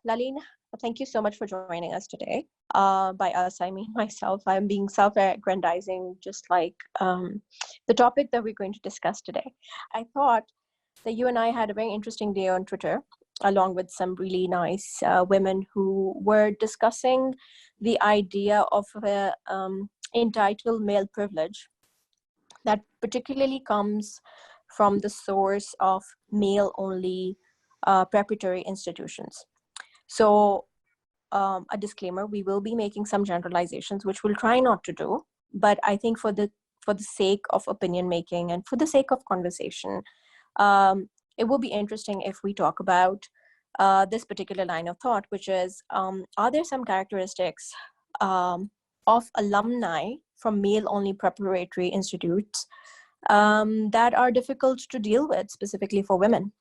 Laaleen, thank you so much for joining us today. By us, I mean myself. I'm being self-aggrandizing, just like the topic that we're going to discuss today. I thought that you and I had a very interesting day on Twitter, along with some really nice women who were discussing the idea of entitled male privilege that particularly comes from the source of male-only preparatory institutions. So, a disclaimer: we will be making some generalizations, which we'll try not to do. But I think for the sake of opinion making and for the sake of conversation, it will be interesting if we talk about this particular line of thought, which is: are there some characteristics of alumni from male-only preparatory institutes that are difficult to deal with, specifically for women?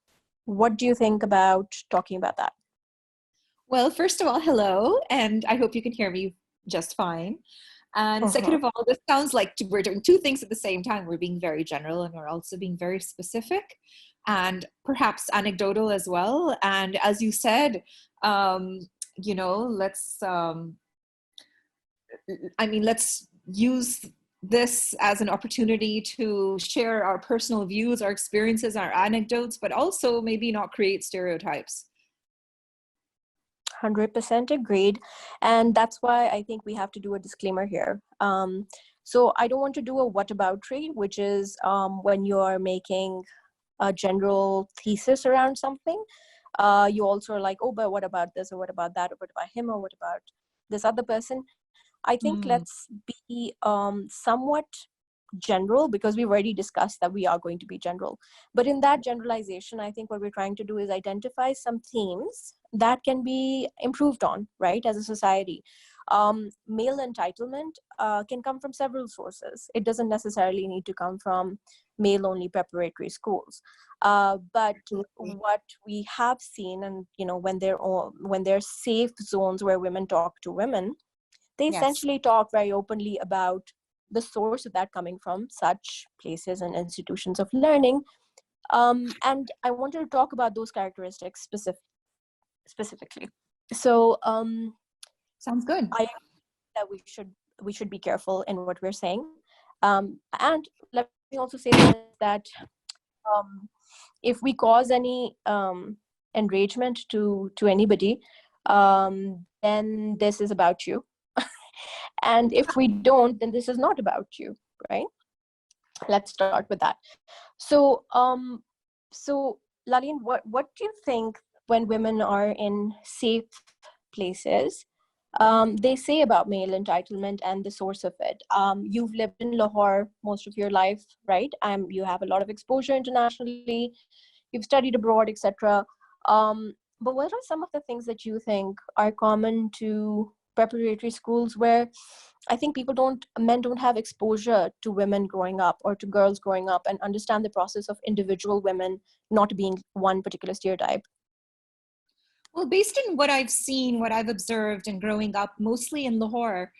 What do you think about talking about that? Well, first of all, hello, and I hope you can hear me just fine. And second of all, this sounds like we're doing two things at the same time. We're being very general and we're also being very specific and perhaps anecdotal as well. And as you said, let's use this as an opportunity to share our personal views, our experiences, our anecdotes, but also maybe not create stereotypes. 100% agreed. And that's why I think we have to do a disclaimer here. So I don't want to do a whataboutery, which is when you're making a general thesis around something, you also are like, oh, but what about this, or what about that, or what about him, or what about this other person? I think let's be somewhat general, because we've already discussed that we are going to be general. But in that generalization, I think what we're trying to do is identify some themes that can be improved on, right, as a society. Male entitlement can come from several sources. It doesn't necessarily need to come from male-only preparatory schools. But what we have seen, and when there's safe zones where women talk to women, they essentially talk very openly about the source of that coming from such places and institutions of learning. And I wanted to talk about those characteristics specifically. So sounds good. I think that we should be careful in what we're saying. And let me also say that if we cause any enragement to anybody, then this is about you. And if we don't, then this is not about you, right? Let's start with that. So, Laaleen, what do you think when women are in safe places, they say about male entitlement and the source of it? You've lived in Lahore most of your life, right? You have a lot of exposure internationally. You've studied abroad, etc. But what are some of the things that you think are common to preparatory schools, where I think men don't have exposure to women growing up or to girls growing up and understand the process of individual women not being one particular stereotype? Well, based on what I've seen, what I've observed and growing up, mostly in Lahore,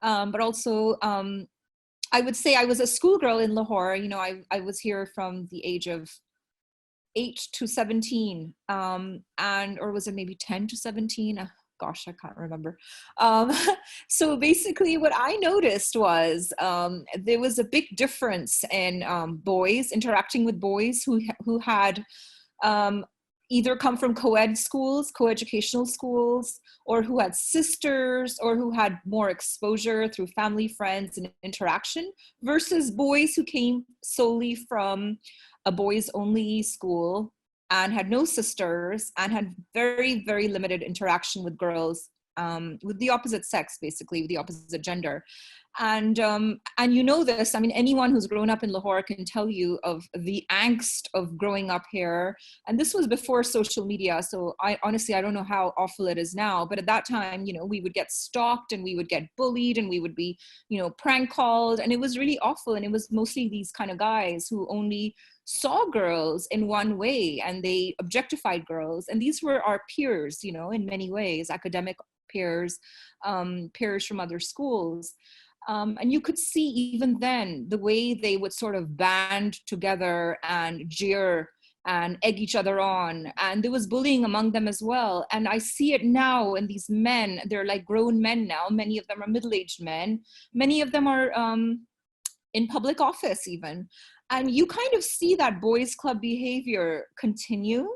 but also I would say I was a schoolgirl in Lahore. I was here from the age of 8 to 17, or was it maybe 10 to 17? Gosh, I can't remember. So basically what I noticed was there was a big difference in boys interacting with boys who had either come from co-ed schools, co-educational schools, or who had sisters, or who had more exposure through family, friends, and interaction, versus boys who came solely from a boys-only school and had no sisters and had very, very limited interaction with girls, with the opposite sex, basically, with the opposite gender. And this, I mean, anyone who's grown up in Lahore can tell you of the angst of growing up here. And this was before social media. So I don't know how awful it is now, but at that time, we would get stalked and we would get bullied and we would be, prank called, and it was really awful. And it was mostly these kind of guys who only saw girls in one way and they objectified girls. And these were our peers, in many ways, academic peers, peers from other schools. And you could see even then the way they would sort of band together and jeer and egg each other on. And there was bullying among them as well. And I see it now in these men. They're like grown men now. Many of them are middle-aged men. Many of them are in public office even. And you kind of see that boys club behavior continue.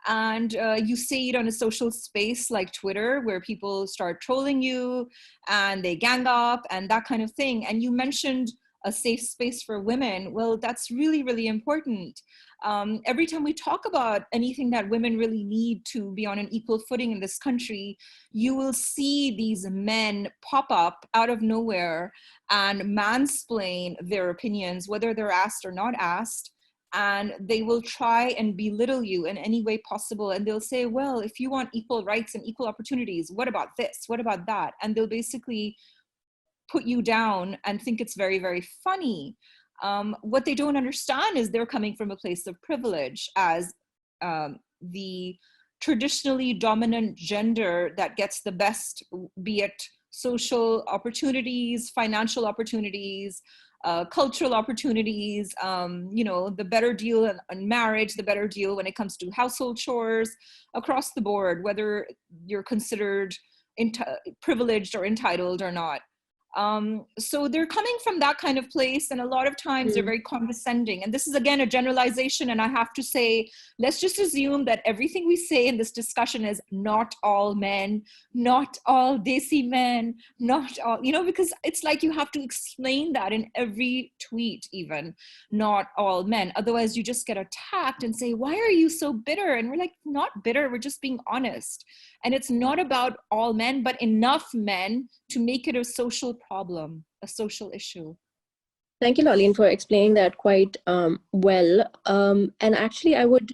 And you see it on a social space like Twitter, where people start trolling you and they gang up and that kind of thing. And you mentioned a safe space for women. Well, that's really, really important. Every time we talk about anything that women really need to be on an equal footing in this country, you will see these men pop up out of nowhere and mansplain their opinions, whether they're asked or not asked. And they will try and belittle you in any way possible. And they'll say, well, if you want equal rights and equal opportunities, what about this? What about that? And they'll basically put you down and think it's very, very funny. What they don't understand is they're coming from a place of privilege as the traditionally dominant gender that gets the best, be it social opportunities, financial opportunities, cultural opportunities, the better deal in marriage, the better deal when it comes to household chores across the board, whether you're considered privileged or entitled or not. So they're coming from that kind of place, and a lot of times they're very condescending. And this is again a generalization, and I have to say, let's just assume that everything we say in this discussion is not all men, not all desi men, not all, because it's like you have to explain that in every tweet, even not all men. Otherwise you just get attacked and say, why are you so bitter? And we're like, not bitter, we're just being honest. And it's not about all men, but enough men to make it a social problem, a social issue. Thank you, Laaleen, for explaining that quite well. And actually, I would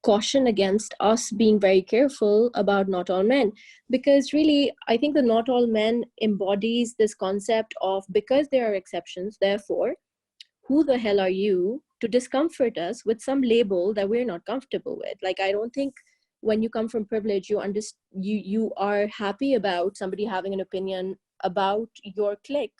caution against us being very careful about not all men, because really, I think the not all men embodies this concept of, because there are exceptions, therefore, who the hell are you to discomfort us with some label that we're not comfortable with? Like, I don't think when you come from privilege, you are happy about somebody having an opinion about your clique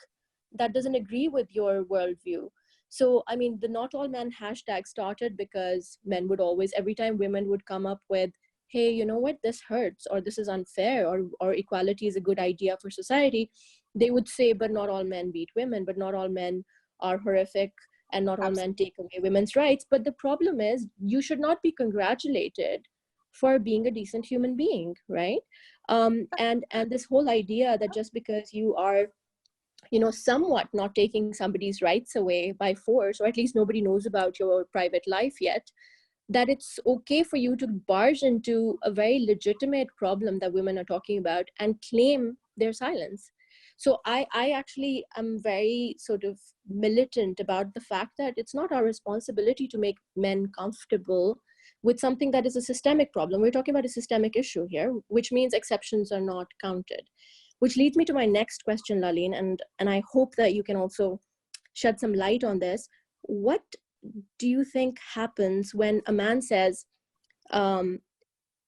that doesn't agree with your worldview. So, I mean, the not all men hashtag started because men would always, every time women would come up with, hey, you know what, this hurts, or this is unfair, or equality is a good idea for society, they would say, but not all men beat women, but not all men are horrific, and not all men take away women's rights. But the problem is, you should not be congratulated for being a decent human being, right? And this whole idea that just because you are, somewhat not taking somebody's rights away by force, or at least nobody knows about your private life yet, that it's okay for you to barge into a very legitimate problem that women are talking about and claim their silence. So I actually am very sort of militant about the fact that it's not our responsibility to make men comfortable with something that is a systemic problem. We're talking about a systemic issue here, which means exceptions are not counted. Which leads me to my next question, Laaleen, and I hope that you can also shed some light on this. What do you think happens when a man says,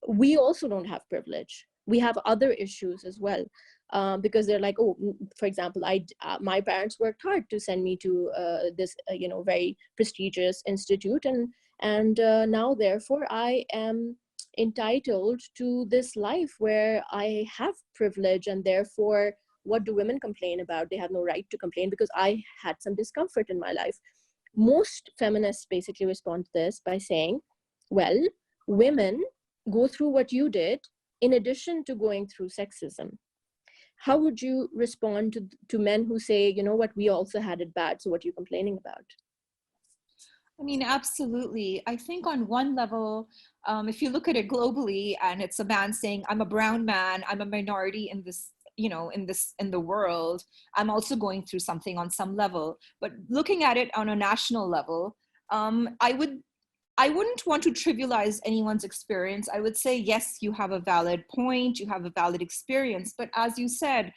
we also don't have privilege, we have other issues as well? Because they're like, oh, for example, my parents worked hard to send me to this very prestigious institute, and now therefore I am entitled to this life where I have privilege, and therefore what do women complain about? They have no right to complain because I had some discomfort in my life. Most feminists basically respond to this by saying, well, women go through what you did in addition to going through sexism. How would you respond to men who say, you know what, we also had it bad, so what are you complaining about? I mean, absolutely. I think on one level, if you look at it globally, and it's a man saying, I'm a brown man, I'm a minority in this, in the world, I'm also going through something on some level. But looking at it on a national level, I wouldn't want to trivialize anyone's experience. I would say, yes, you have a valid point, you have a valid experience, but as you said,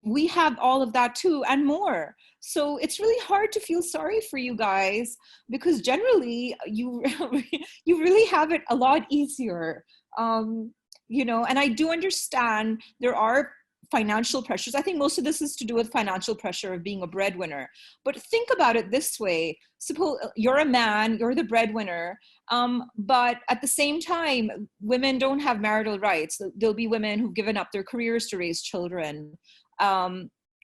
we have all of that too and more. So it's really hard to feel sorry for you guys, because generally you really have it a lot easier. And I do understand there are financial pressures. I think most of this is to do with financial pressure of being a breadwinner. But think about it this way. Suppose you're a man, you're the breadwinner, but at the same time, women don't have marital rights. There'll be women who've given up their careers to raise children.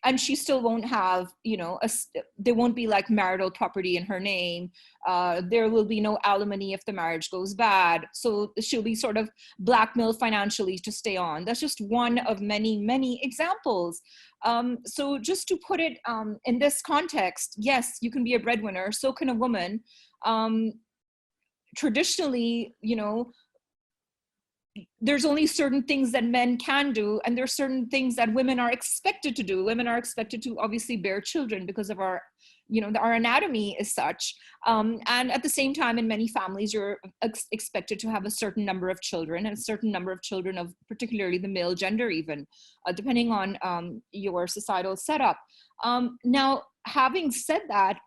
And she still won't have, there won't be like marital property in her name. There will be no alimony if the marriage goes bad. So she'll be sort of blackmailed financially to stay on. That's just one of many, many examples. So just to put it in this context, yes, you can be a breadwinner, so can a woman. Traditionally, there's only certain things that men can do, and there's certain things that women are expected to do. Women are expected to obviously bear children because of our, our anatomy is such. And at the same time, in many families, you're expected to have a certain number of children, and a certain number of children of particularly the male gender even, depending on your societal setup. Now, having said that,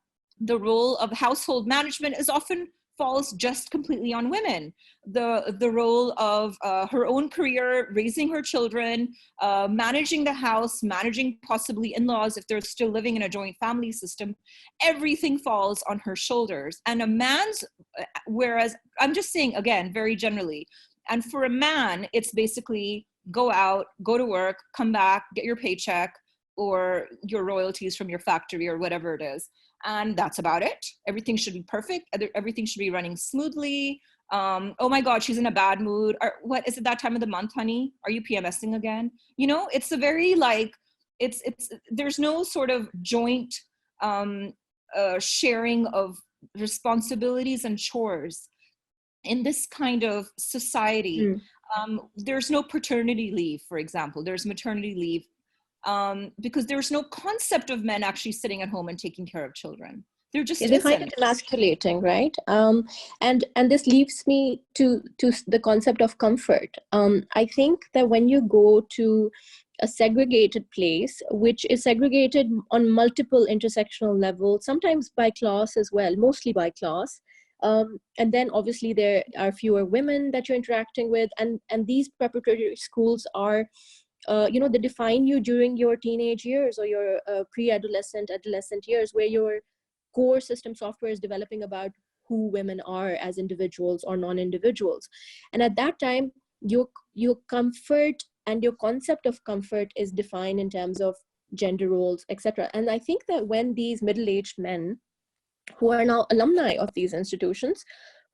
the role of household management is often falls just completely on women. The role of her own career, raising her children, managing the house, managing possibly in-laws if they're still living in a joint family system, everything falls on her shoulders. And a man's, whereas I'm just saying again, very generally, and for a man, it's basically go out, go to work, come back, get your paycheck or your royalties from your factory or whatever it is. And that's about it. Everything should be perfect. Everything should be running smoothly. Oh my God, she's in a bad mood. Or what is it that time of the month, honey? Are you PMSing again? It's a very there's no sort of joint sharing of responsibilities and chores in this kind of society. There's no paternity leave, for example. There's maternity leave. Because there's no concept of men actually sitting at home and taking care of children. There just they find it emasculating, right? And this leads me to the concept of comfort. I think that when you go to a segregated place, which is segregated on multiple intersectional levels, sometimes by class as well, mostly by class, and then obviously there are fewer women that you're interacting with, and these preparatory schools are they define you during your teenage years or your pre-adolescent, adolescent years, where your core system software is developing about who women are as individuals or non-individuals. And at that time, your comfort and your concept of comfort is defined in terms of gender roles, etc. And I think that when these middle-aged men, who are now alumni of these institutions,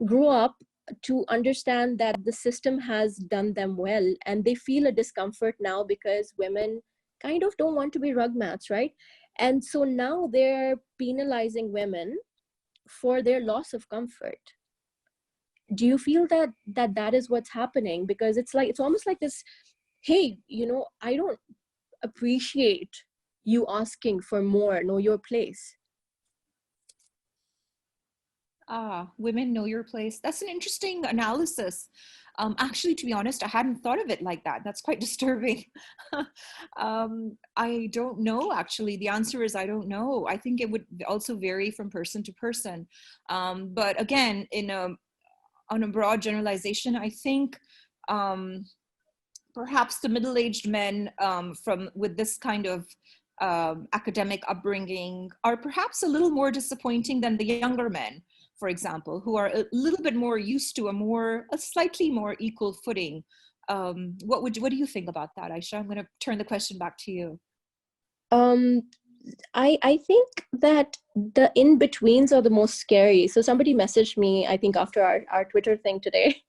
grew up to understand that the system has done them well, and they feel a discomfort now because women kind of don't want to be rug mats, right? And so now they're penalizing women for their loss of comfort. Do you feel that is what's happening? Because it's almost like this, hey, I don't appreciate you asking for more, know your place. Women know your place. That's an interesting analysis. Actually, to be honest, I hadn't thought of it like that. That's quite disturbing. I don't know, actually. The answer is I don't know. I think it would also vary from person to person. But again, on a broad generalization, I think perhaps the middle-aged men with this kind of academic upbringing are perhaps a little more disappointing than the younger men, for example, who are a little bit more used to a slightly more equal footing. What do you think about that, Aisha? I'm going to turn the question back to you. I think that the in-betweens are the most scary. So somebody messaged me, I think after our Twitter thing today,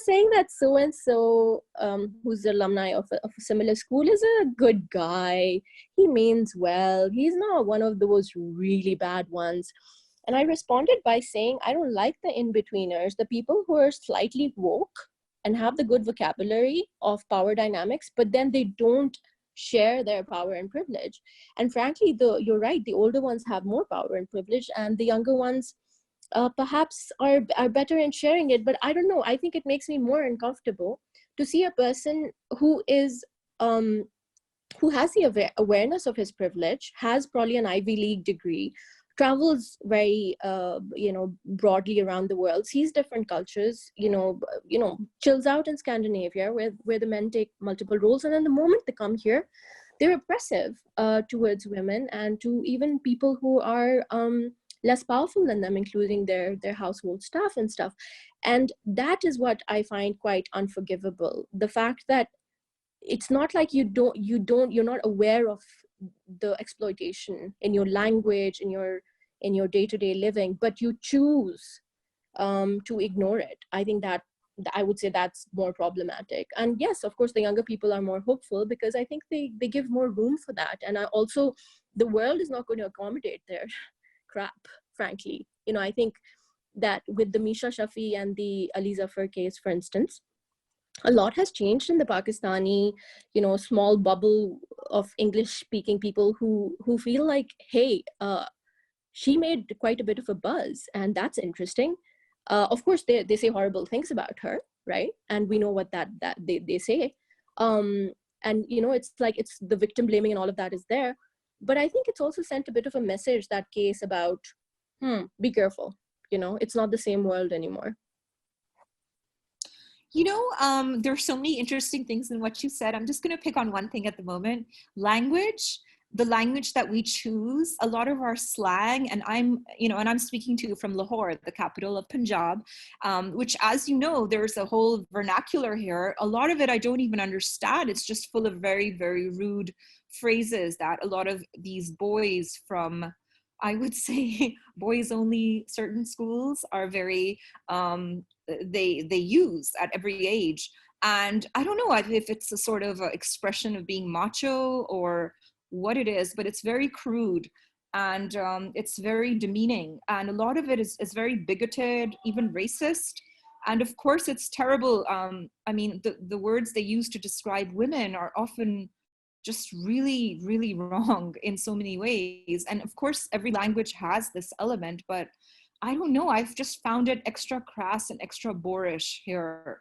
saying that so-and-so, who's the alumni of a similar school, is a good guy. He means well. He's not one of those really bad ones. And I responded by saying, I don't like the in-betweeners, the people who are slightly woke and have the good vocabulary of power dynamics, but then they don't share their power and privilege. And frankly, you're right, the older ones have more power and privilege, and the younger ones perhaps are better in sharing it. But I don't know, I think it makes me more uncomfortable to see a person who is who has the awareness of his privilege, has probably an Ivy League degree, travels very broadly around the world, sees different cultures, chills out in Scandinavia where the men take multiple roles, and then the moment they come here, they're oppressive towards women and to even people who are less powerful than them, including their household staff and stuff. And that is what I find quite unforgivable. The fact that it's not like you're not aware of the exploitation in your language, in your day-to-day living, but you choose to ignore it. I think that I would say that's more problematic. And yes, of course, the younger people are more hopeful because I think they give more room for that. And I also, the world is not going to accommodate their crap, frankly. I think that with the Misha Shafi and the Ali Zafar case, for instance, a lot has changed in the Pakistani, small bubble of English speaking people who feel like, hey, she made quite a bit of a buzz, and that's interesting. Of course, they say horrible things about her, right? And we know what that they say. And it's like it's the victim blaming and all of that is there. But I think it's also sent a bit of a message, that case, about be careful. It's not the same world anymore. There's so many interesting things in what you said. I'm just going to pick on one thing at the moment. Language, the language that we choose, a lot of our slang, and I'm speaking to you from Lahore, the capital of Punjab, which, as you know, there's a whole vernacular here. A lot of it I don't even understand. It's just full of very, very rude phrases that a lot of these boys from, I would say, boys only certain schools are very, they use at every age. And I don't know if it's a sort of a expression of being macho or what it is, but it's very crude and it's very demeaning. And a lot of it is very bigoted, even racist. And of course, it's terrible. I mean, the words they use to describe women are often just really, really wrong in so many ways. And of course, every language has this element, but I don't know, I've just found it extra crass and extra boorish here.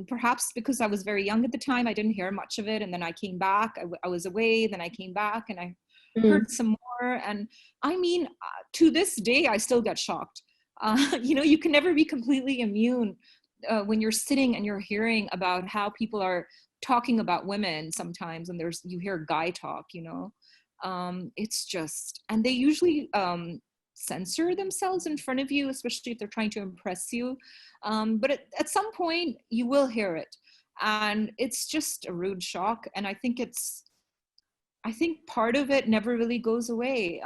Perhaps because I was very young at the time, I didn't hear much of it. And then I came back, I was away, then I came back and I heard some more. And I mean, to this day, I still get shocked. You can never be completely immune when you're sitting and you're hearing about how people are talking about women sometimes, and you hear guy talk, it's just, and they usually censor themselves in front of you, especially if they're trying to impress you. But at some point you will hear it, and it's just a rude shock. And I think part of it never really goes away.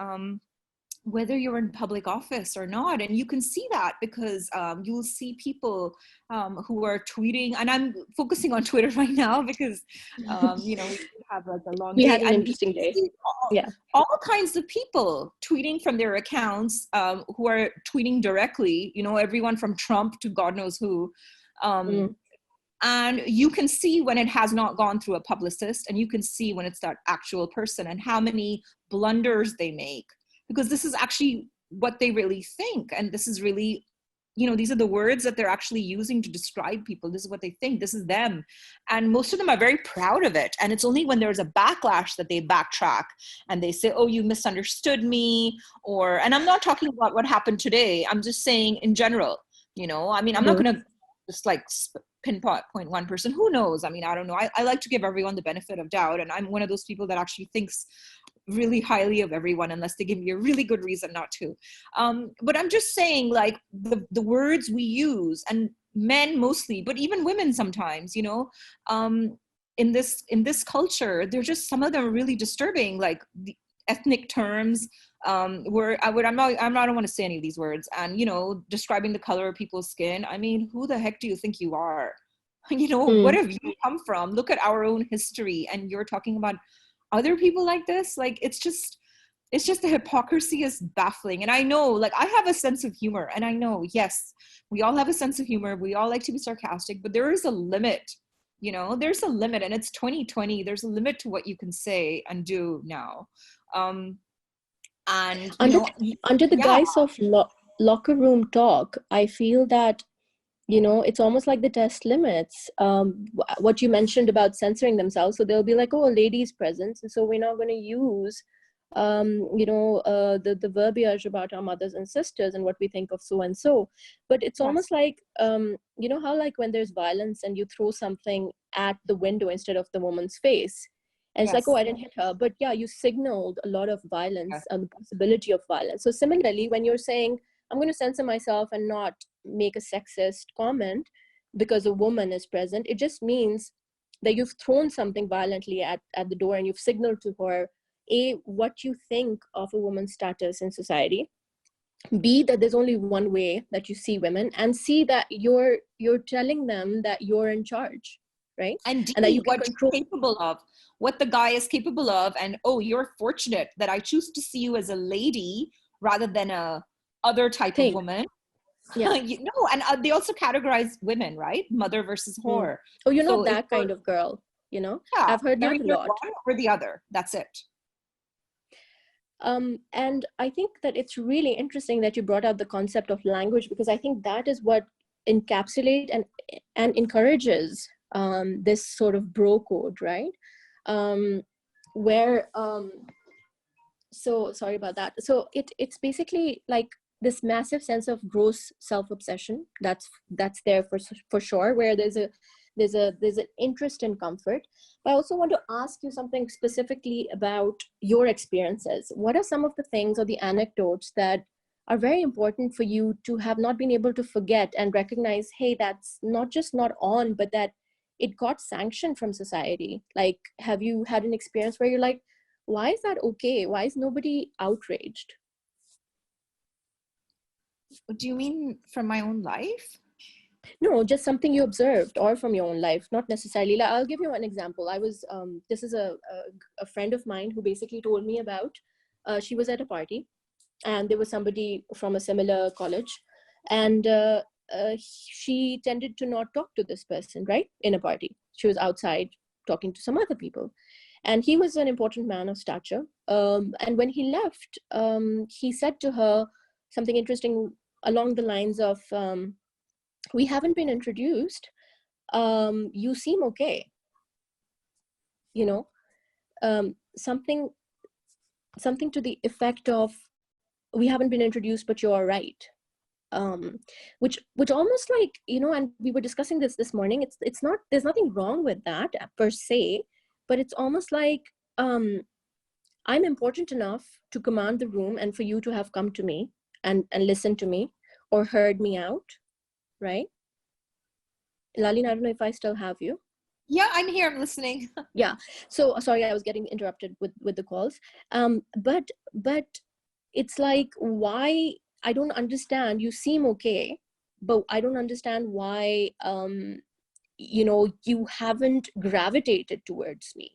Whether you're in public office or not. And you can see that because you'll see people who are tweeting, and I'm focusing on Twitter right now because, we have like a long day. We had an interesting day. All kinds of people tweeting from their accounts who are tweeting directly, everyone from Trump to God knows who. And you can see when it has not gone through a publicist, and you can see when it's that actual person and how many blunders they make. Because this is actually what they really think. And this is really, these are the words that they're actually using to describe people. This is what they think. This is them. And most of them are very proud of it. And it's only when there's a backlash that they backtrack and they say, oh, you misunderstood me. And I'm not talking about what happened today. I'm just saying in general, I mean, I'm not going to just like pinpoint one person. Who knows? I mean, I don't know. I like to give everyone the benefit of doubt. And I'm one of those people that actually thinks really highly of everyone unless they give me a really good reason not to. But I'm just saying, like, the words we use, and men mostly, but even women sometimes, in this culture, they're just, some of them are really disturbing, like the ethnic terms, where I don't want to say any of these words, and describing the color of people's skin. I mean, who the heck do you think you are? What have you come from? Look at our own history, and you're talking about other people like this. Like, it's just the hypocrisy is baffling. And I know, like, I have a sense of humor, and I know, yes, we all have a sense of humor, we all like to be sarcastic, but there is a limit. There's a limit, and it's 2020. There's a limit to what you can say and do now. And under the guise of locker room talk, I feel that it's almost like the test limits what you mentioned about censoring themselves. So they'll be like, oh, a lady's presence, and so we're not going to use the verbiage about our mothers and sisters and what we think of so and so. But it's Yes. almost like, how like when there's violence and you throw something at the window instead of the woman's face. And it's like, oh, Yes. I didn't hit her. But yeah, you signaled a lot of Yeah. violence and the possibility of violence. So similarly, when you're saying, I'm going to censor myself and not make a sexist comment because a woman is present, it just means that you've thrown something violently at the door and you've signaled to her, A, what you think of a woman's status in society, B, that there's only one way that you see women, and C, that you're telling them that you're in charge, right? And And that D, you can what control you're capable of, what the guy is capable of, and oh, you're fortunate that I choose to see you as a lady rather than a other type of thing. woman. Yeah. And they also categorize women, right? Mother versus Hmm. whore. Oh, you're not So if that you're, kind of girl, yeah, I've heard you're that a either lot. one or the other. That's it. And I think that it's really interesting that you brought up the concept of language, because I think that is what encapsulate and encourages this sort of bro code, right? Um, where so sorry about that. So it's basically like this massive sense of gross self-obsession that's there for sure, where there's an interest in comfort. But I also want to ask you something specifically about your experiences. What are some of the things or the anecdotes that are very important for you to have not been able to forget and recognize, hey, that's not just not on, but that it got sanctioned from society? Like, have you had an experience where you're like, why is that okay? Why is nobody outraged? Do you mean from my own life? No, just something you observed or from your own life, not necessarily. Like, I'll give you an example. I was, this is a friend of mine who basically told me about, she was at a party and there was somebody from a similar college, and she tended to not talk to this person, right? In a party. She was outside talking to some other people. And he was an important man of stature. And when he left, he said to her something interesting along the lines of, we haven't been introduced. You seem okay. You know, something to the effect of, we haven't been introduced, but you're all right. Which almost like, and we were discussing this morning. It's not, there's nothing wrong with that per se, but it's almost like, I'm important enough to command the room and for you to have come to me and listened to me or heard me out, right? Laaleen, I don't know if I still have you. Yeah, I'm here. I'm listening. Yeah. So sorry, I was getting interrupted with the calls. But it's like, why, I don't understand. You seem okay, but I don't understand why you haven't gravitated towards me.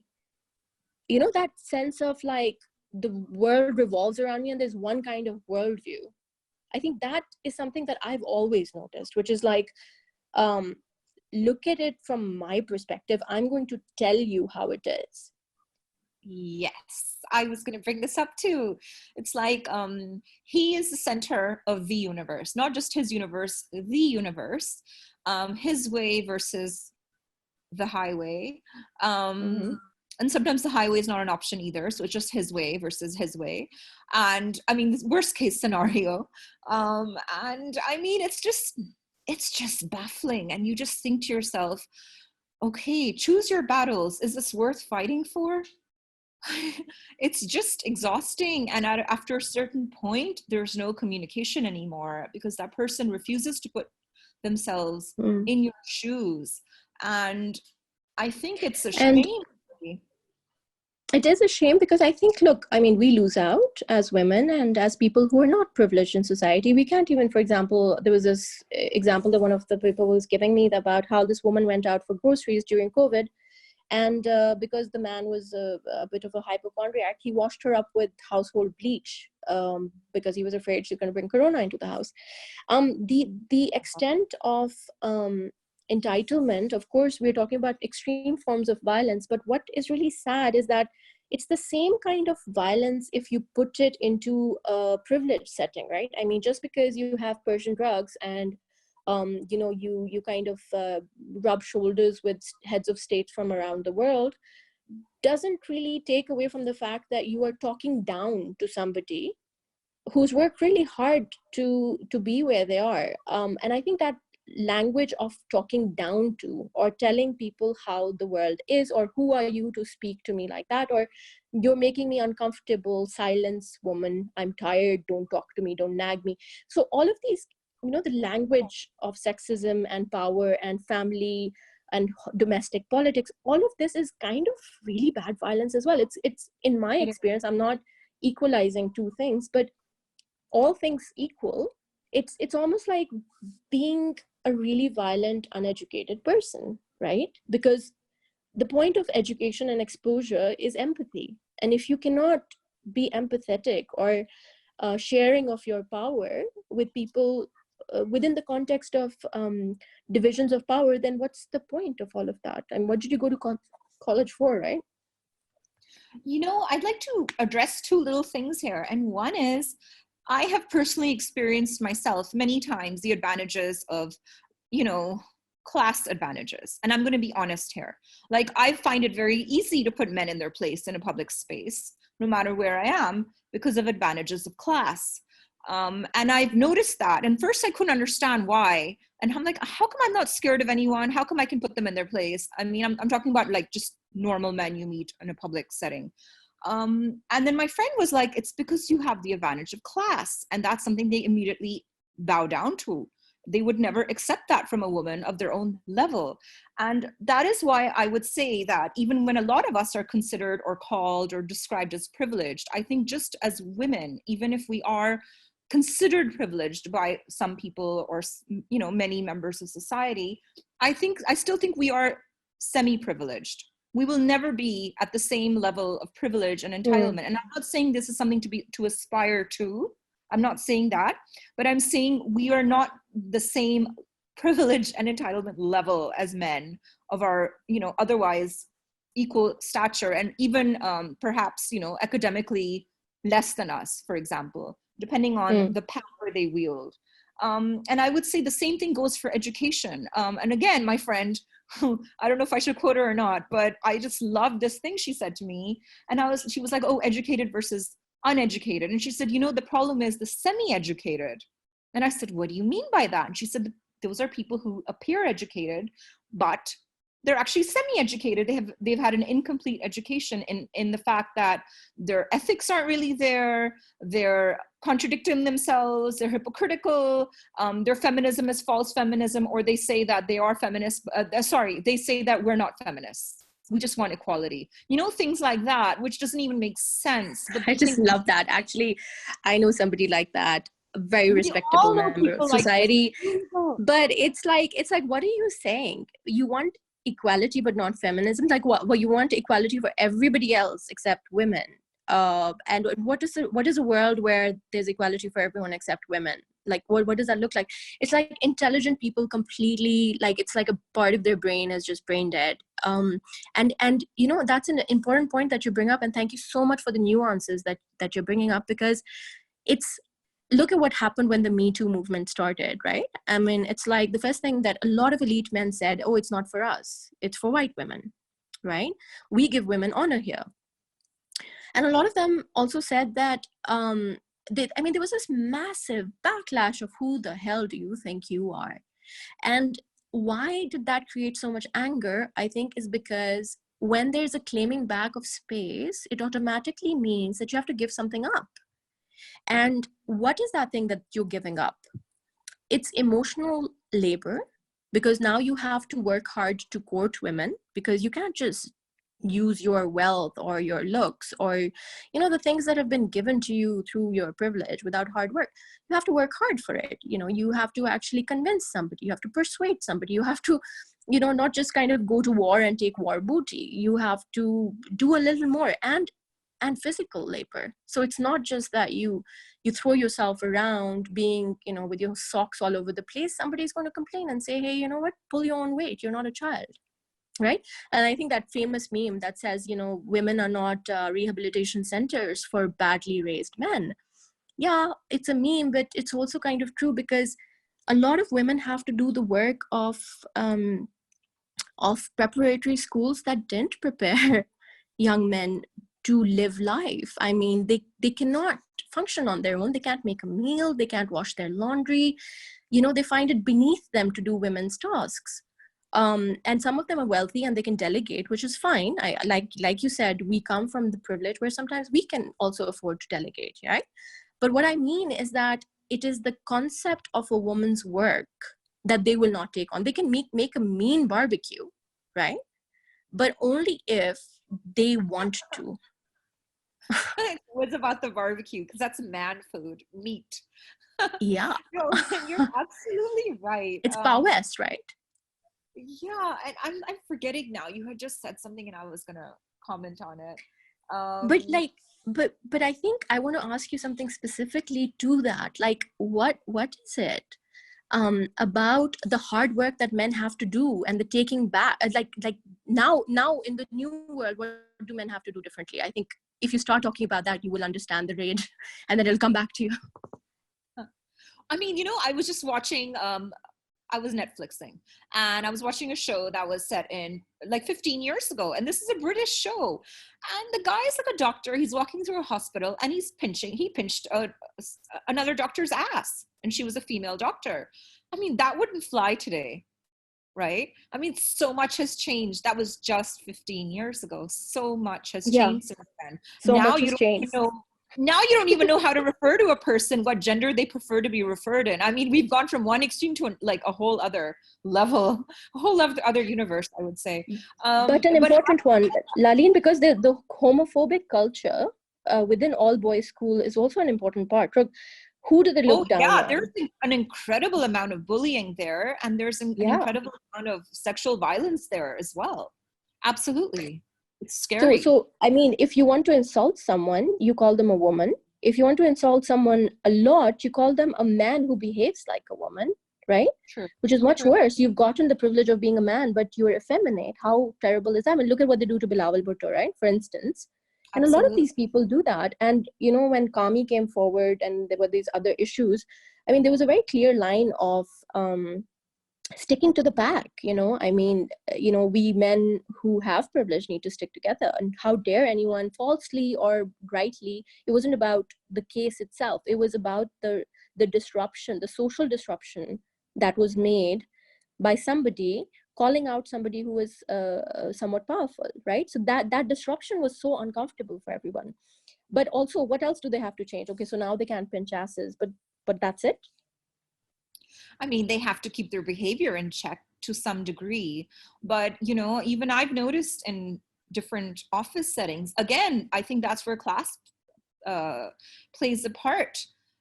That sense of like, the world revolves around me and there's one kind of worldview. I think that is something that I've always noticed, which is like, um, look at it from my perspective. I'm going to tell you how it is. Yes, I was going to bring this up too. It's like he is the center of the universe, not just his universe, the universe. His way versus the highway. Mm-hmm. And sometimes the highway is not an option either. So it's just his way versus his way. And I mean, worst case scenario. And I mean, it's just baffling. And you just think to yourself, okay, choose your battles. Is this worth fighting for? It's just exhausting. And after a certain point, there's no communication anymore because that person refuses to put themselves Mm. in your shoes. And I think it's a And shame. it is a shame, because I think, look, I mean, we lose out as women and as people who are not privileged in society. We can't even, for example, there was this example that one of the people was giving me about how this woman went out for groceries during COVID. And because the man was a bit of a hypochondriac, he washed her up with household bleach, because he was afraid she's going to bring corona into the house. The extent of entitlement, of course, we're talking about extreme forms of violence, but what is really sad is that it's the same kind of violence if you put it into a privileged setting, right? I mean, just because you have Persian drugs and you kind of rub shoulders with heads of state from around the world, doesn't really take away from the fact that you are talking down to somebody who's worked really hard to be where they are. And I think that language of talking down to, or telling people how the world is, or who are you to speak to me like that, or you're making me uncomfortable, silence, woman, I'm tired, don't talk to me, don't nag me. So all of these, the language of sexism and power and family and domestic politics, all of this is kind of really bad violence as well. It's in my experience, I'm not equalizing two things, but all things equal, it's almost like being a really violent, uneducated person, right? Because the point of education and exposure is empathy. And if you cannot be empathetic or sharing of your power with people within the context of divisions of power, then what's the point of all of that? And what did you go to college for, right? I'd like to address two little things here. And one is, I have personally experienced myself many times the advantages of, class advantages. And I'm going to be honest here. Like, I find it very easy to put men in their place in a public space, no matter where I am, because of advantages of class. And I've noticed that. And first I couldn't understand why. And I'm like, how come I'm not scared of anyone? How come I can put them in their place? I mean, I'm talking about like just normal men you meet in a public setting. And then my friend was like, it's because you have the advantage of class. And that's something they immediately bow down to. They would never accept that from a woman of their own level. And that is why I would say that even when a lot of us are considered or called or described as privileged, I think just as women, even if we are considered privileged by some people or, many members of society, I still think we are semi-privileged. We will never be at the same level of privilege and entitlement. And I'm not saying this is something to aspire to. I'm not saying that, but I'm saying we are not the same privilege and entitlement level as men of our, otherwise equal stature, and even perhaps, academically less than us, for example, depending on the power they wield. And I would say the same thing goes for education. And again, my friend, I don't know if I should quote her or not, but I just loved this thing she said to me. And she was like, oh, educated versus uneducated. And she said, the problem is the semi-educated. And I said, what do you mean by that? And she said, those are people who appear educated, but they're actually semi-educated. They've had an incomplete education in the fact that their ethics aren't really there. They're contradicting themselves. They're hypocritical. Their feminism is false feminism, or they say that they are feminists. They say that we're not feminists. We just want equality. Things like that, which doesn't even make sense. But I just love that. Actually, I know somebody like that, a very respectable member of society. But it's like, what are you saying? You want equality, but not feminism? Like what? Well, you want equality for everybody else except women. And what is a world where there's equality for everyone except women? Like what does that look like? It's like intelligent people completely, like, it's like a part of their brain is just brain dead. And that's an important point that you bring up, and thank you so much for the nuances that you're bringing up, because look at what happened when the Me Too movement started, right? I mean, it's like the first thing that a lot of elite men said, oh, it's not for us, it's for white women, right? We give women honor here. And a lot of them also said that there was this massive backlash of who the hell do you think you are? And why did that create so much anger? I think is because when there's a claiming back of space, it automatically means that you have to give something up. And what is that thing that you're giving up? It's emotional labor, because now you have to work hard to court women, because you can't just use your wealth or your looks or the things that have been given to you through your privilege without hard work. You have to work hard for it. You have to actually convince somebody, you have to persuade somebody, you have to not just kind of go to war and take war booty. You have to do a little more, and physical labor. So it's not just that you throw yourself around being with your socks all over the place. Somebody's going to complain and say, hey, you know what, pull your own weight, you're not a child. Right? And I think that famous meme that says, women are not rehabilitation centers for badly raised men. Yeah, it's a meme, but it's also kind of true, because a lot of women have to do the work of preparatory schools that didn't prepare young men to live life. I mean, they cannot function on their own. They can't make a meal. They can't wash their laundry. They find it beneath them to do women's tasks. And some of them are wealthy and they can delegate, which is fine. I like you said, we come from the privilege where sometimes we can also afford to delegate, right? But what I mean is that it is the concept of a woman's work that they will not take on. They can make a mean barbecue, right? But only if they want to. What's about the barbecue? Because that's man food, meat. Yeah. No, you're absolutely right. It's Pow West, right? Yeah, and I'm forgetting now. You had just said something, and I was gonna comment on it. But I think I want to ask you something specifically to that. Like, what is it about the hard work that men have to do and the taking back? Like now in the new world, what do men have to do differently? I think if you start talking about that, you will understand the rage, and then it'll come back to you. I mean, I was just watching. I was Netflixing, and I was watching a show that was set in like 15 years ago. And this is a British show. And the guy is like a doctor. He's walking through a hospital and he pinched another doctor's ass. And she was a female doctor. I mean, that wouldn't fly today, right? I mean, so much has changed. That was just 15 years ago. So much has changed since then. Now you don't even know how to refer to a person, what gender they prefer to be referred in. I mean, we've gone from one extreme to like a whole other level, a whole other universe, I would say. But an important one, Laaleen, because the homophobic culture within all boys school is also an important part. Who do they look down on? There's an incredible amount of bullying there, and there's an incredible amount of sexual violence there as well. Absolutely. It's scary. So I mean, if you want to insult someone, you call them a woman. If you want to insult someone a lot, you call them a man who behaves like a woman, right? True. Which is much worse. You've gotten the privilege of being a man, but you're effeminate. How terrible is that? I mean, look at what they do to Bilawal Bhutto, right? For instance. And a lot of these people do that. And, when Kami came forward and there were these other issues, I mean, there was a very clear line of sticking to the pack, I mean, we men who have privilege need to stick together. And how dare anyone falsely or rightly, it wasn't about the case itself. It was about the disruption, the social disruption that was made by somebody calling out somebody who was somewhat powerful, right? So that disruption was so uncomfortable for everyone. But also, what else do they have to change? Okay, so now they can't pinch asses, but that's it? I mean, they have to keep their behavior in check to some degree. But, even I've noticed in different office settings, again, I think that's where class plays a part.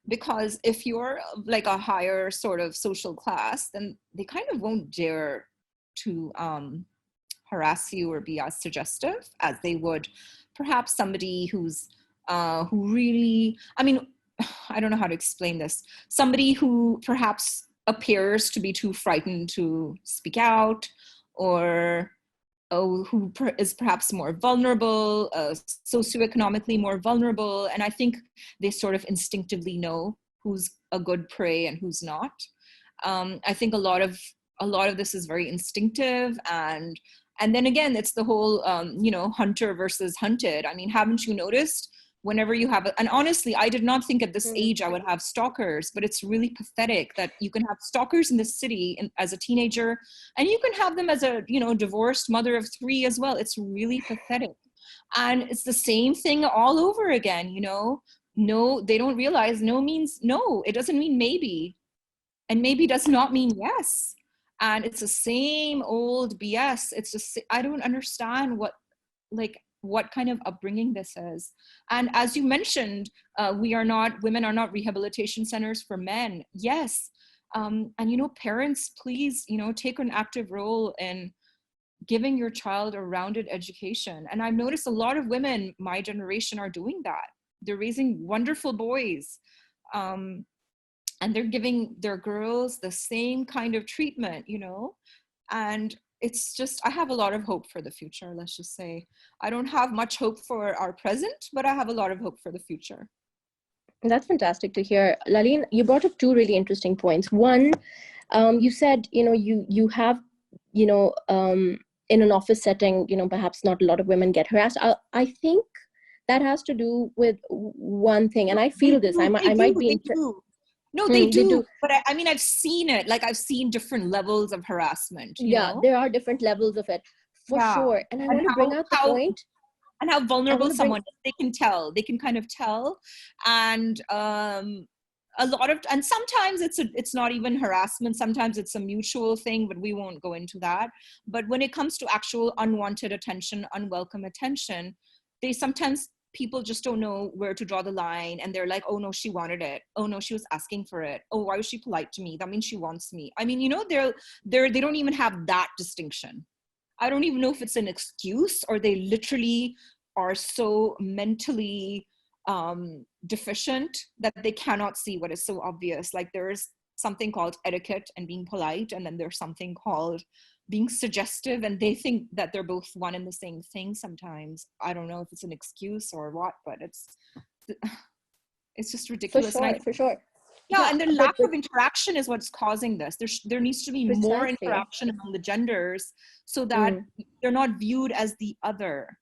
Because if you're like a higher sort of social class, then they kind of won't dare to harass you or be as suggestive as they would perhaps somebody who's who really, I mean, I don't know how to explain this. Somebody who perhaps appears to be too frightened to speak out, or who is perhaps more vulnerable, socioeconomically more vulnerable. And I think they sort of instinctively know who's a good prey and who's not. I think a lot of this is very instinctive. And then again, it's the whole, hunter versus hunted. I mean, haven't you noticed whenever you have, and honestly, I did not think at this age I would have stalkers, but it's really pathetic that you can have stalkers in the city as a teenager, and you can have them as a, divorced mother of 3 as well. It's really pathetic. And it's the same thing all over again, No, they don't realize no means no. It doesn't mean maybe. And maybe does not mean yes. And it's the same old BS. It's just, I don't understand what kind of upbringing this is. And as you mentioned, women are not rehabilitation centers for men. Yes. And, parents, please, take an active role in giving your child a rounded education. And I've noticed a lot of women my generation are doing that. They're raising wonderful boys. And they're giving their girls the same kind of treatment, and it's just, I have a lot of hope for the future, let's just say. I don't have much hope for our present, but I have a lot of hope for the future. That's fantastic to hear. Laaleen, you brought up 2 really interesting points. One, you said, you have, in an office setting, perhaps not a lot of women get harassed. I think that has to do with one thing, and I feel this. I might be they in. do. No, they They do. do. But I mean, I've seen it. Like I've seen different levels of harassment. Yeah, there are different levels of it, for Yeah, sure. And I and want to bring out the point. and how I vulnerable want to bring. someone is. They can tell. They can kind of tell, and a lot of, and sometimes it's not even harassment. Sometimes it's a mutual thing, but we won't go into that. But when it comes to actual unwanted attention, unwelcome attention, they sometimes, people just don't know where to draw the line, and they're like, oh no, she wanted it. Oh no, she was asking for it. Oh, why was she polite to me? That means she wants me. I mean, they don't even have that distinction. I don't even know if it's an excuse, or they literally are so mentally deficient that they cannot see what is so obvious. Like there's something called etiquette and being polite, and then there's something called being suggestive, and they think that they're both one and the same thing sometimes. I don't know if it's an excuse or what, but it's just ridiculous. For sure. Yeah, and the but lack of interaction is what's causing this. There needs to be more precisely. interaction among the genders, so that they're not viewed as the other,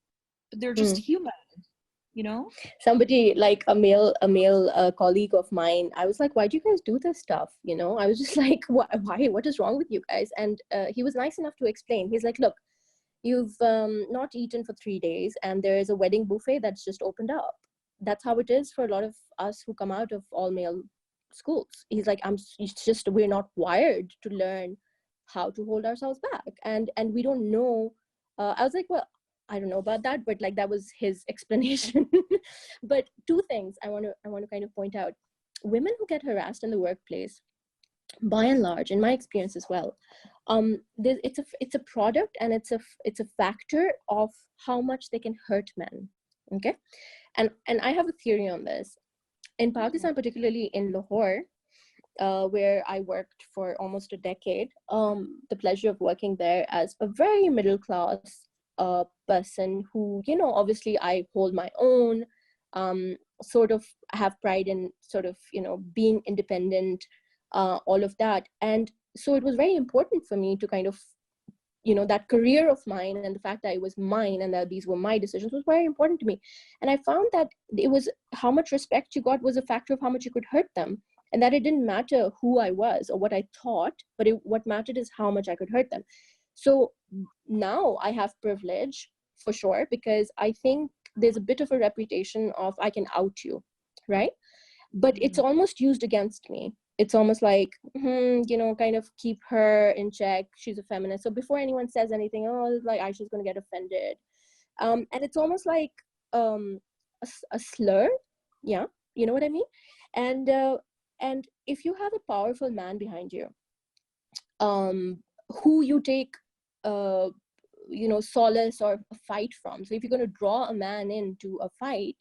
but they're just human, Somebody, like a male colleague of mine, I was like, why do you guys do this stuff? I was just like, why? What is wrong with you guys? And he was nice enough to explain. He's like, look, you've not eaten for 3 days, and there is a wedding buffet that's just opened up. That's how it is for a lot of us who come out of all male schools. He's like, it's just, we're not wired to learn how to hold ourselves back, and we don't know. I was like, well, I don't know about that, but like that was his explanation. But two things I want to kind of point out: women who get harassed in the workplace, by and large, in my experience as well, it's a product, and it's a factor of how much they can hurt men. Okay, and I have a theory on this. In Pakistan, particularly in Lahore, where I worked for almost a decade, the pleasure of working there as a very middle class person who, obviously I hold my own, sort of have pride in sort of, being independent, all of that. And so it was very important for me to kind of, that career of mine, and the fact that it was mine and that these were my decisions, was very important to me. And I found that it was how much respect you got was a factor of how much you could hurt them. And that it didn't matter who I was or what I thought, but what mattered is how much I could hurt them. So now I have privilege, for sure, because I think there's a bit of a reputation of I can out you, right? But it's almost used against me. It's almost like, kind of keep her in check. She's a feminist. So before anyone says anything, oh, like Aisha's going to get offended. And it's almost like a slur. Yeah, you know what I mean? And if you have a powerful man behind you, who you take, solace or a fight from. So if you're going to draw a man into a fight,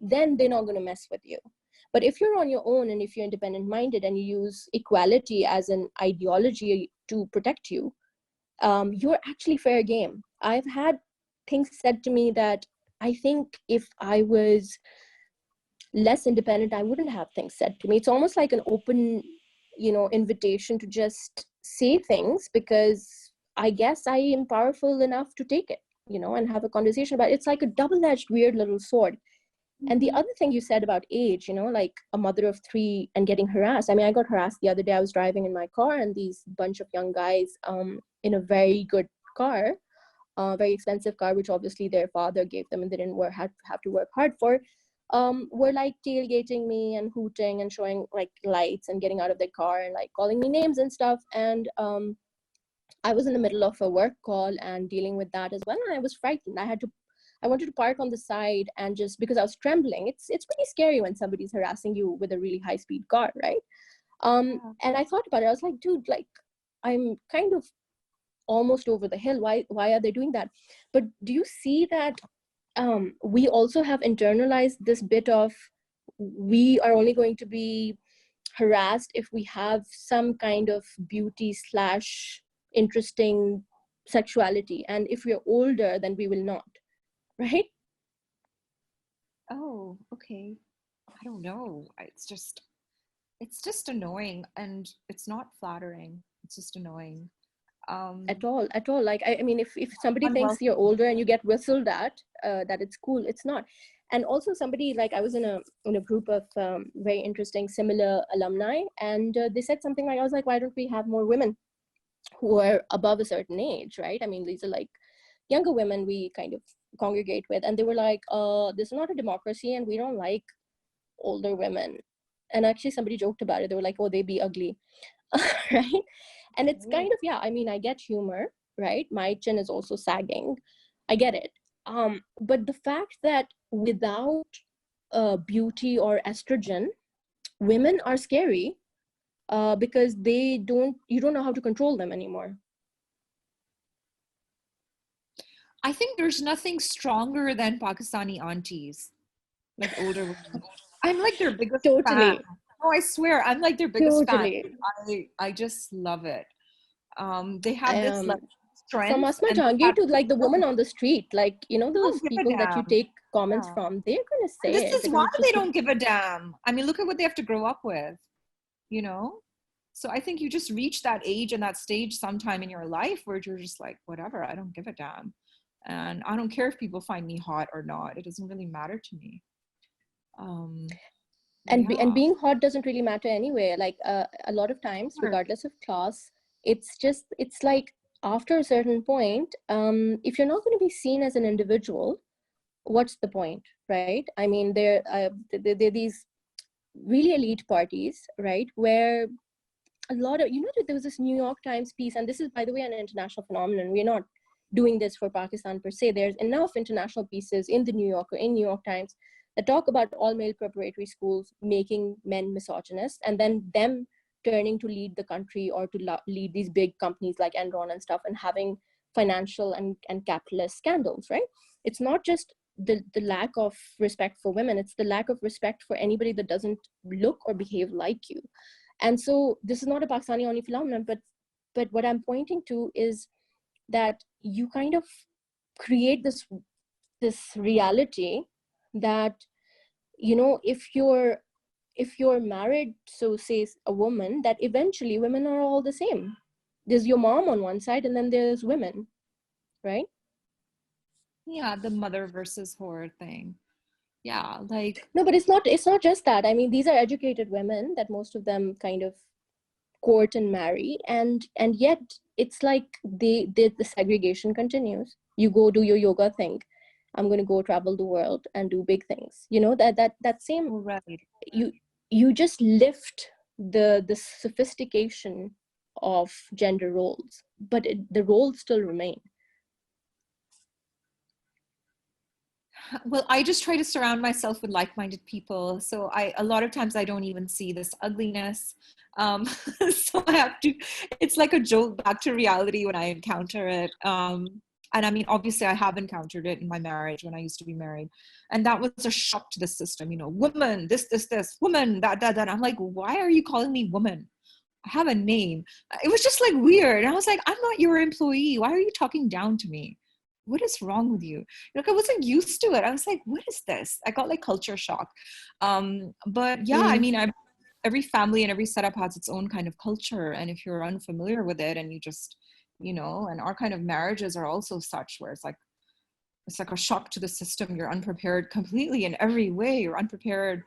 then they're not going to mess with you. But if you're on your own, and if you're independent minded, and you use equality as an ideology to protect you, you're actually fair game. I've had things said to me that I think if I was less independent, I wouldn't have things said to me. It's almost like an open, invitation to just say things, because I guess I am powerful enough to take it, and have a conversation about it. It's like a double-edged, weird little sword. And the other thing you said about age, like a mother of 3 and getting harassed. I mean, I got harassed the other day. I was driving in my car, and these bunch of young guys in a very good car, very expensive car, which obviously their father gave them and they didn't have to work hard for, were like tailgating me and hooting and showing like lights and getting out of their car and like calling me names and stuff. And I was in the middle of a work call and dealing with that as well. And I was frightened. I wanted to park on the side, and just because I was trembling, it's pretty scary when somebody's harassing you with a really high speed car, right? And I thought about it. I was like, dude, like, I'm kind of almost over the hill. Why are they doing that? But do you see that we also have internalized this bit of, we are only going to be harassed if we have some kind of beauty / interesting sexuality, and if we're older, then we will not, right? Oh, okay. I don't know. It's just annoying, and it's not flattering. It's just annoying. At all. Like, I mean, if somebody thinks you're unwelcome. older and you get whistled at, that it's cool, it's not. And also somebody, like, I was in a group of very interesting similar alumni, and they said something like, I was like, why don't we have more women who are above a certain age, right? I mean, these are like younger women we kind of congregate with, and they were like, this is not a democracy and we don't like older women. And actually somebody joked about it, they were like, oh, they be ugly. Right? And it's kind of, yeah, I mean, I get humor, right? My chin is also sagging, I get it. But the fact that without beauty or estrogen, women are scary, because you don't know how to control them anymore. I think there's nothing stronger than Pakistani aunties, like older women. I'm like their biggest fan. Totally. Oh, I swear, I'm like their biggest fan. Totally. I just love it. They I have this like From strength, Asma and they Jahangir have to like the woman on the street, like, you know, don't those give a people that you damn. take comments Yeah. from, they're going to And say this it. is They're why going to they keep don't give a damn. I mean, look at what they have to grow up with, you know? So I think you just reach that age and that stage sometime in your life where you're just like, whatever, I don't give a damn. And I don't care if people find me hot or not. It doesn't really matter to me. and Yeah. being hot doesn't really matter anyway. Like, a lot of times, Sure. regardless of class, it's like after a certain point, if you're not going to be seen as an individual, what's the point, right? I mean, there these really elite parties, right, where a lot of, you know, there was this New York Times piece, and this is, by the way, an international phenomenon. We're not doing this for Pakistan per se. There's enough international pieces in the New Yorker, in New York Times, that talk about all male preparatory schools making men misogynist, and then them turning to lead the country, or to lead these big companies like Enron and stuff, and having financial and capitalist scandals, right? It's not just the lack of respect for women, it's the lack of respect for anybody that doesn't look or behave like you. And so this is not a Pakistani only phenomenon, but what I'm pointing to is that you kind of create this reality that, you know, if you're married, so says a woman, that eventually women are all the same. There's your mom on one side, and then there's women, right? Yeah, the mother versus whore thing. Yeah, like No, but it's not just that. I mean, these are educated women that most of them kind of court and marry, and yet it's like the segregation continues. You go do your yoga thing, I'm going to go travel the world and do big things, you know, that same, right. you just lift the sophistication of gender roles, but the roles still remain. Well, I just try to surround myself with like-minded people. So a lot of times I don't even see this ugliness. Um, so I have to, it's like a jolt back to reality when I encounter it. And I mean, obviously I have encountered it in my marriage when I used to be married. And that was a shock to the system, you know, woman, this, woman, that. I'm like, why are you calling me woman? I have a name. It was just like weird. And I was like, I'm not your employee. Why are you talking down to me? What is wrong with you? Like, I wasn't used to it. I was like, what is this? I got like culture shock. But yeah, I mean, every family and every setup has its own kind of culture. And if you're unfamiliar with it and you just, you know, and our kind of marriages are also such where it's like a shock to the system. You're unprepared completely in every way. You're unprepared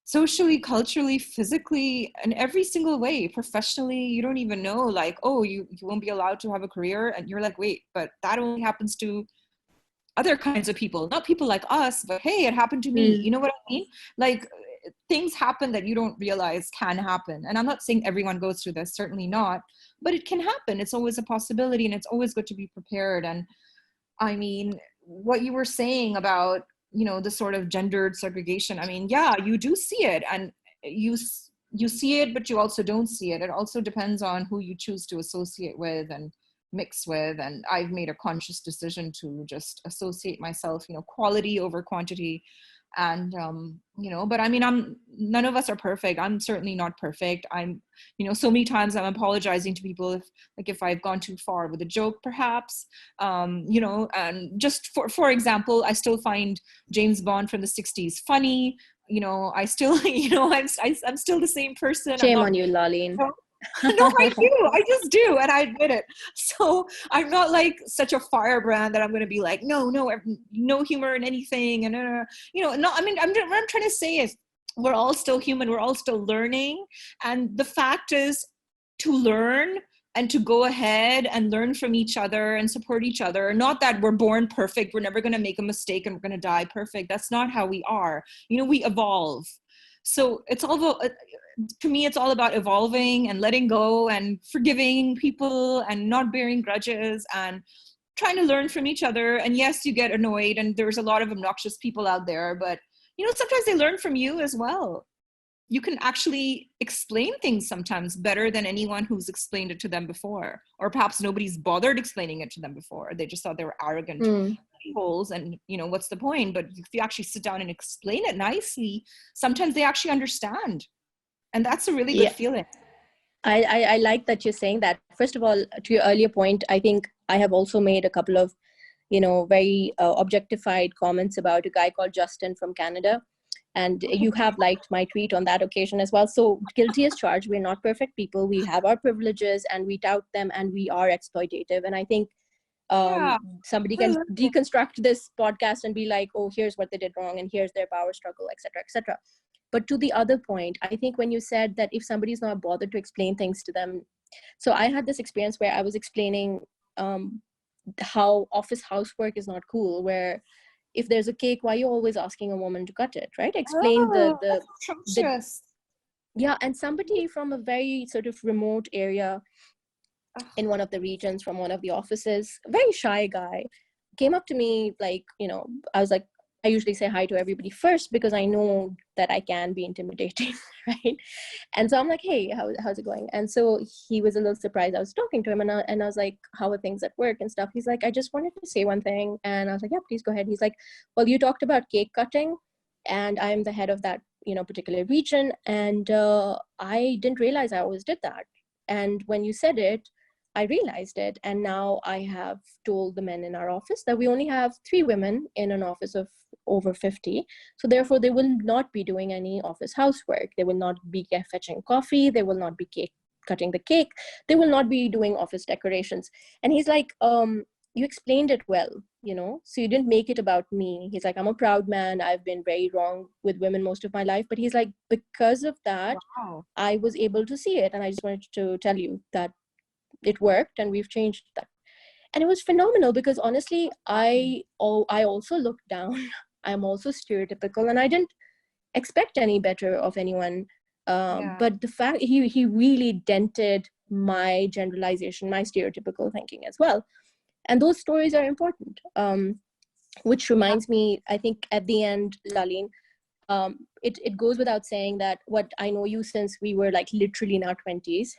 socially, culturally, physically, in every single way. Professionally, you don't even know, like, oh, you won't be allowed to have a career, and you're like, wait, but that only happens to other kinds of people, not people like us, but hey, it happened to me. You know what I mean? Like, things happen that you don't realize can happen. And I'm not saying everyone goes through this, certainly not, but it can happen. It's always a possibility, and it's always good to be prepared. And I mean, what you were saying about, you know, the sort of gendered segregation, I mean, yeah, you do see it, and you see it, but you also don't see it. It also depends on who you choose to associate with and mix with. And I've made a conscious decision to just associate myself, you know, quality over quantity. And you know, but I mean, none of us are perfect. I'm certainly not perfect. I'm, you know, so many times I'm apologizing to people if I've gone too far with a joke, perhaps. You know, and just for example, I still find James Bond from the 60s funny. You know, I still, you know, I'm still the same person. I'm Shame not, on you, Laaleen. No, I do. I just do. And I admit it. So I'm not like such a firebrand that I'm going to be like, no humor in anything. And, no, I mean, what I'm trying to say is we're all still human. We're all still learning. And the fact is to learn and to go ahead and learn from each other and support each other. Not that we're born perfect. We're never going to make a mistake and we're going to die perfect. That's not how we are. We evolve. So it's all about, to me, it's all about evolving and letting go and forgiving people and not bearing grudges and trying to learn from each other. And yes, you get annoyed and there's a lot of obnoxious people out there, but sometimes they learn from you as well. You can actually explain things sometimes better than anyone who's explained it to them before, or perhaps nobody's bothered explaining it to them before. They just thought they were arrogant holes, and what's the point? But if you actually sit down and explain it nicely, sometimes they actually understand, and that's a really good feeling. I like that you're saying that. First of all, to your earlier point, I think I have also made a couple of very objectified comments about a guy called Justin from Canada. And you have liked my tweet on that occasion as well. So guilty as charged. We're not perfect people. We have our privileges and we tout them, and we are exploitative. And I think somebody can deconstruct this podcast and be like, oh, here's what they did wrong and here's their power struggle, etc., etc. But to the other point, I think when you said that if somebody's not bothered to explain things to them. So I had this experience where I was explaining how office housework is not cool, where if there's a cake, why are you always asking a woman to cut it, right? Explain the and somebody from a very sort of remote area in one of the regions from one of the offices, a very shy guy, came up to me like, I was like, I usually say hi to everybody first because I know that I can be intimidating, right? And so I'm like, hey, how's it going? And so he was a little surprised I was talking to him, and I was like, how are things at work and stuff? He's like, I just wanted to say one thing. And I was like, yeah, please go ahead. He's like, well, you talked about cake cutting, and I'm the head of that, particular region. And I didn't realize I always did that. And when you said it, I realized it. And now I have told the men in our office that we only have 3 women in an office of over 50. So therefore, they will not be doing any office housework. They will not be fetching coffee. They will not be cutting the cake. They will not be doing office decorations. And he's like, you explained it well, so you didn't make it about me. He's like, I'm a proud man. I've been very wrong with women most of my life. But he's like, because of that, I was able to see it. And I just wanted to tell you that it worked and we've changed that. And it was phenomenal because honestly, I also looked down. I'm also stereotypical, and I didn't expect any better of anyone. But the fact he really dented my generalization, my stereotypical thinking as well. And those stories are important. Which reminds me, I think at the end, Laaleen, it goes without saying that what I know you since we were like literally in our 20s.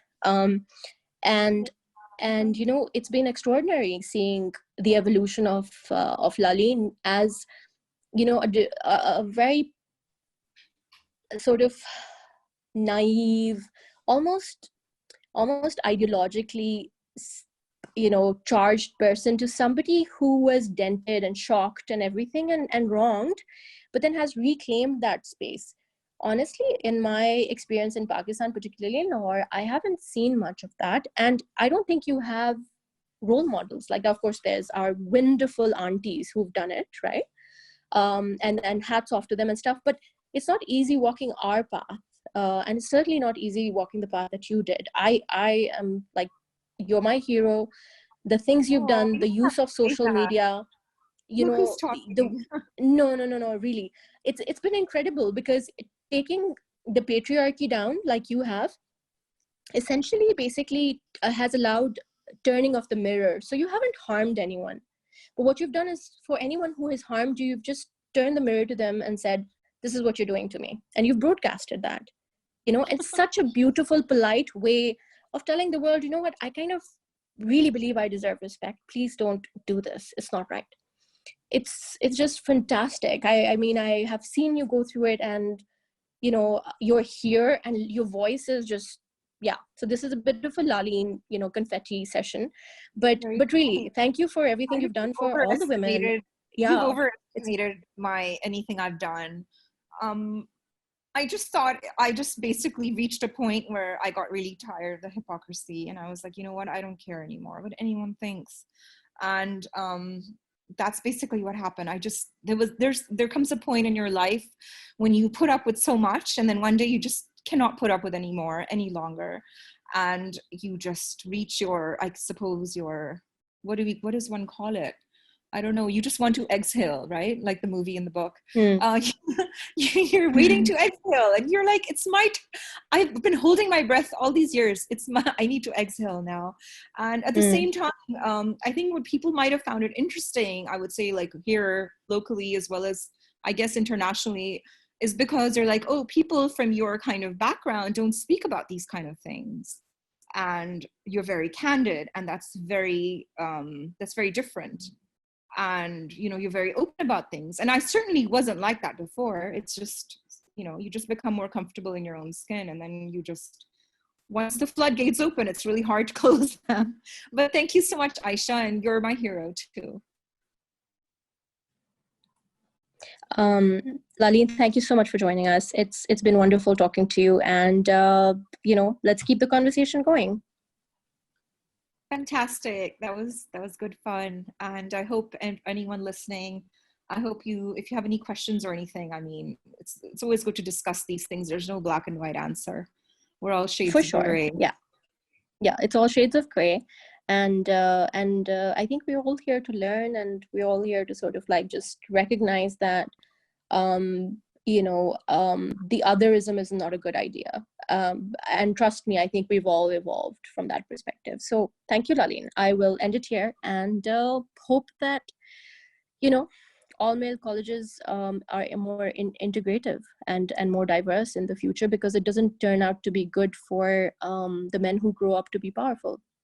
And it's been extraordinary seeing the evolution of Laaleen as a very sort of naive, almost ideologically charged person to somebody who was dented and shocked and everything and wronged, but then has reclaimed that space. Honestly, in my experience in Pakistan, particularly in Lahore, I haven't seen much of that. And I don't think you have role models. Like, of course, there's our wonderful aunties who've done it, right? And hats off to them and stuff. But it's not easy walking our path. And it's certainly not easy walking the path that you did. I am like, you're my hero. The things you've done, the use of social media, no, really. It's been incredible because taking the patriarchy down like you have essentially basically has allowed turning of the mirror. So you haven't harmed anyone, but what you've done is for anyone who has harmed you, you've just turned the mirror to them and said, this is what you're doing to me, and you've broadcasted that. It's such a beautiful, polite way of telling the world, you know what, I kind of really believe I deserve respect. Please don't do this. It's not right. It's just fantastic. I mean, I have seen you go through it, and you're here and your voice is just, so this is a bit of a Laaleen, confetti session, but really thank you for everything you've done for all the women. You've overestimated anything I've done. I just thought, I just basically reached a point where I got really tired of the hypocrisy, and I was like, you know what, I don't care anymore what anyone thinks. And that's basically what happened. I just, there comes a point in your life when you put up with so much, and then one day you just cannot put up with any longer, and you just reach your, I suppose, your, what does one call it? I don't know. You just want to exhale, right? Like the movie in the book. Mm. Uh, you're waiting to exhale, and you're like, "It's my. I've been holding my breath all these years. It's my. I need to exhale now." And at the Mm. same time, I think what people might have found it interesting, I would say, like here locally as well as I guess internationally, is because they're like, "Oh, people from your kind of background don't speak about these kind of things." And you're very candid, and that's very different, and you're very open about things, and I certainly wasn't like that before. It's just, you just become more comfortable in your own skin, and then you just, once the floodgates open, it's really hard to close them. But thank you so much, Aisha, and you're my hero too. Laaleen, thank you so much for joining us. It's been wonderful talking to you, and let's keep the conversation going. Fantastic. That was good fun, and I hope, and anyone listening, I hope if you have any questions or anything, I mean, it's always good to discuss these things. There's no black and white answer. We're all For shades of sure. gray. Yeah, it's all shades of gray, and I think we're all here to learn, and we're all here to sort of like just recognize that the otherism is not a good idea. And trust me, I think we've all evolved from that perspective. So thank you, Laaleen. I will end it here, and hope that, all male colleges are more integrative and more diverse in the future, because it doesn't turn out to be good for the men who grow up to be powerful.